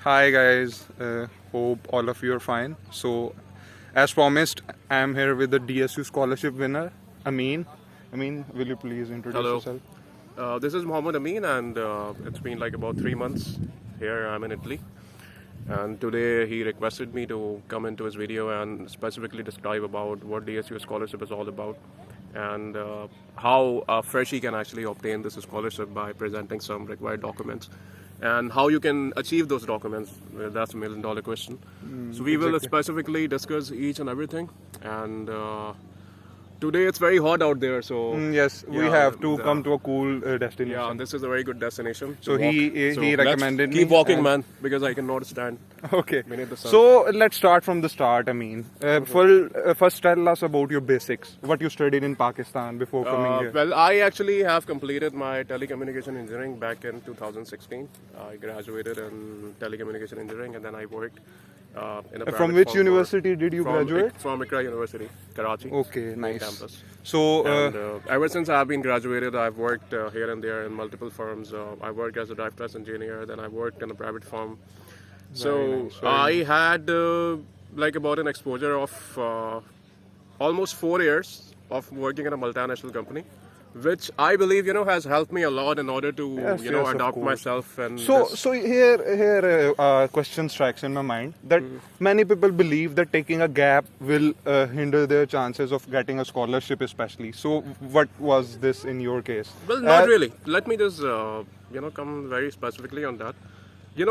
Hi guys, hope all of you are fine. So, as promised, I am here with the DSU scholarship winner, Ameen. Ameen, will you please introduce Hello. yourself? This is Mohammed Ameen, and it's been like about 3 months. Here I'm in Italy, and today he requested me to come into his video and specifically describe about what DSU scholarship is all about, and how a freshie can actually obtain this scholarship by presenting some required documents, and how you can achieve those documents. Well, that's $1 million question. So we will exactly. specifically discuss each and everything, and today it's very hot out there, so Yes, we yeah, have to the- come to a cool yeah, destination. this is a very good destination. So to walk. he So let's recommended me keep walking, and- man, because I cannot stand. Okay. beneath the sun. So let's start from the start, Ameen. First tell us about your basics. What you studied in Pakistan before coming here. Well, I actually have completed my telecommunication engineering back in 2016. I graduated in telecommunication engineering, and then I worked in a From private which firm university did you graduate? From Ikra University, Karachi. Okay, main nice. Campus. So, And ever since I've been graduated, I've worked here and there in multiple firms. I worked as a drive test engineer, then I worked in a private firm. So nice, very I had like about an exposure of almost 4 years of working in a multinational company, which I believe has helped me a lot in order to Yes, yes, of adopt course. myself and So, this- so here, question strikes in my mind that many people believe that taking a gap will hinder their chances of getting a scholarship, especially. So, what was this in your case? Well, not really. Let me just come very specifically on that.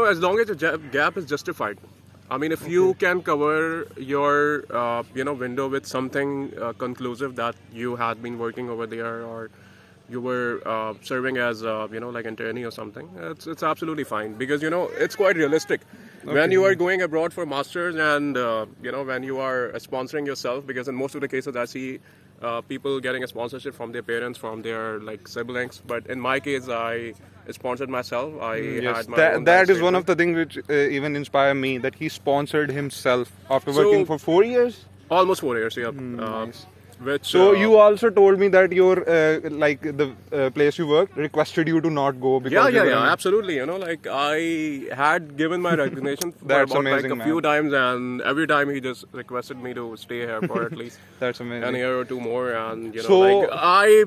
As long as the gap is justified. I mean, if you can cover your window with something conclusive that you had been working over there, or you were serving as like internee or something, it's absolutely fine, because it's quite realistic. When you are going abroad for masters, and when you are sponsoring yourself, because in most of the cases I see people getting a sponsorship from their parents, from their like siblings, but in my case I sponsored myself. I Yes, had my own that bank is one of statement. the things which even inspire me, that he sponsored himself after So- working for 4 years. Almost 4 years, yeah. Nice. Which So you also told me that your like the place you worked requested you to not go because you were in- absolutely. Like I had given my resignation for That's about like amazing, a few man. times, and every time he just requested me to stay here for at least That's an amazing. year or two more, and So- like I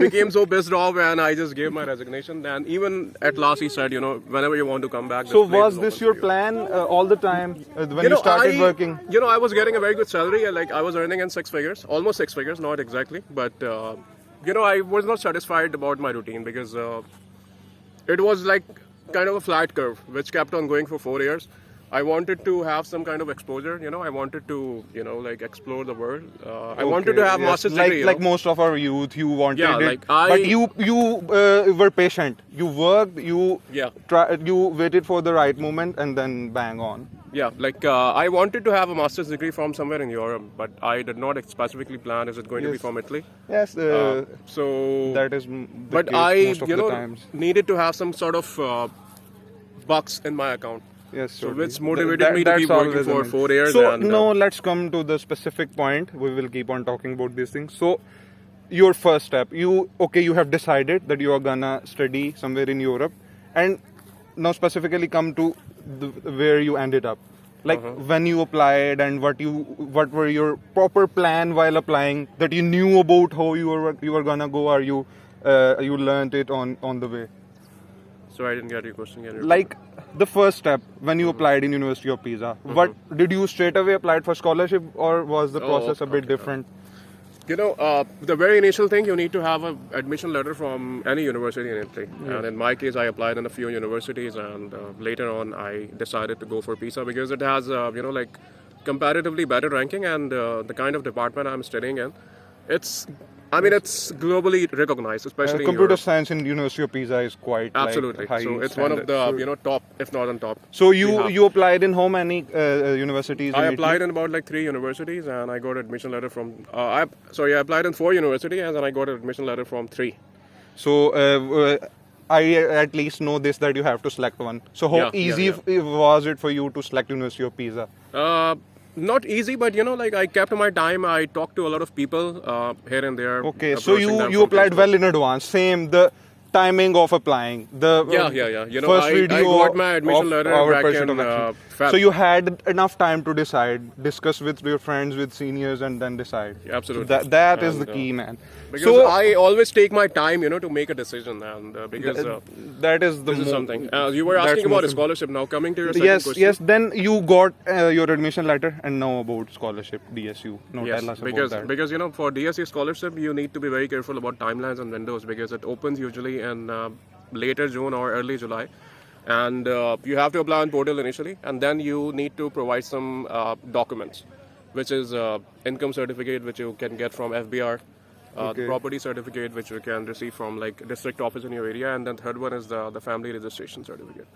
became so pissed off, and I just gave my resignation. And even at last he said, whenever you want to come back. So place was is this open your for you. plan all the time when you started working? I was getting a very good salary. Like I was earning in 6 figures, almost 6 figures, not exactly, but I was not satisfied about my routine, because it was like kind of a flat curve which kept on going for 4 years. I wanted to have some kind of exposure. I wanted to like explore the world. I wanted to have Yes, master's like degree. like most of our youth, you wanted Yeah, it, like I- but you were patient. You worked, you Yeah. you waited for the right moment, and then bang on. Yeah, like I wanted to have a master's degree from somewhere in Europe, but I did not specifically plan is it going to be Yes. from Italy. Yes, So that is the but case I most of the times. needed to have some sort of bucks in my account. Yes, So totally. which motivated me to that's keep working always for amazing. 4 years. So and, now let's come to the specific point. We will keep on talking about these things. So your first step, you have decided that you are gonna study somewhere in Europe, and now specifically come to where you ended up. Like when you applied, and what were your proper plan while applying, that you knew about how you were gonna go, or you learned it on the way. So I didn't get your question again. Like the first step when you applied in University of Pisa, what did you straight away applied for scholarship, or was the process a bit okay. different? The very initial thing, you need to have an admission letter from any university in Italy. And in my case, I applied in a few universities, and later on, I decided to go for Pisa, because it has, like comparatively better ranking, and the kind of department I'm studying in, it's globally recognized, especially in Computer Europe. science in University of Pisa is quite Absolutely. like, high So it's one of standard. the top, if not on top. So we have. you applied in how many universities? I in applied Italy? in about like 3 universities, and I got admission letter from. I applied in 4 universities, and then I got an admission letter from 3. So I at least know this, that you have to select one. So how Yeah, easy yeah. was it for you to select University of Pisa? Not easy, but like I kept my time. I talked to a lot of people here and there. Okay, so approaching them you from applied Facebook. well in advance. Same, the timing of applying. The Yeah. You know, first I video got my admission of letter our back pursuit in of action. Feb. So you had enough time to decide, discuss with your friends, with seniors, and then decide. Absolutely. So that is the And, key, man. Because So I always take my time, you know, to make a decision, and because that is the this is mo- something. You were that's asking about a most scholarship. Now coming to your second Yes, question. yes. Then you got your admission letter and know about scholarship, DSU. No, Yes, tell us because about that. because you know, for DSE scholarship you need to be very careful about timelines and windows, because it opens usually in later June or early July, and you have to apply on portal initially, and then you need to provide some documents, which is income certificate which you can get from FBR, the property certificate which you can receive from like district office in your area, and then third one is the family registration certificate.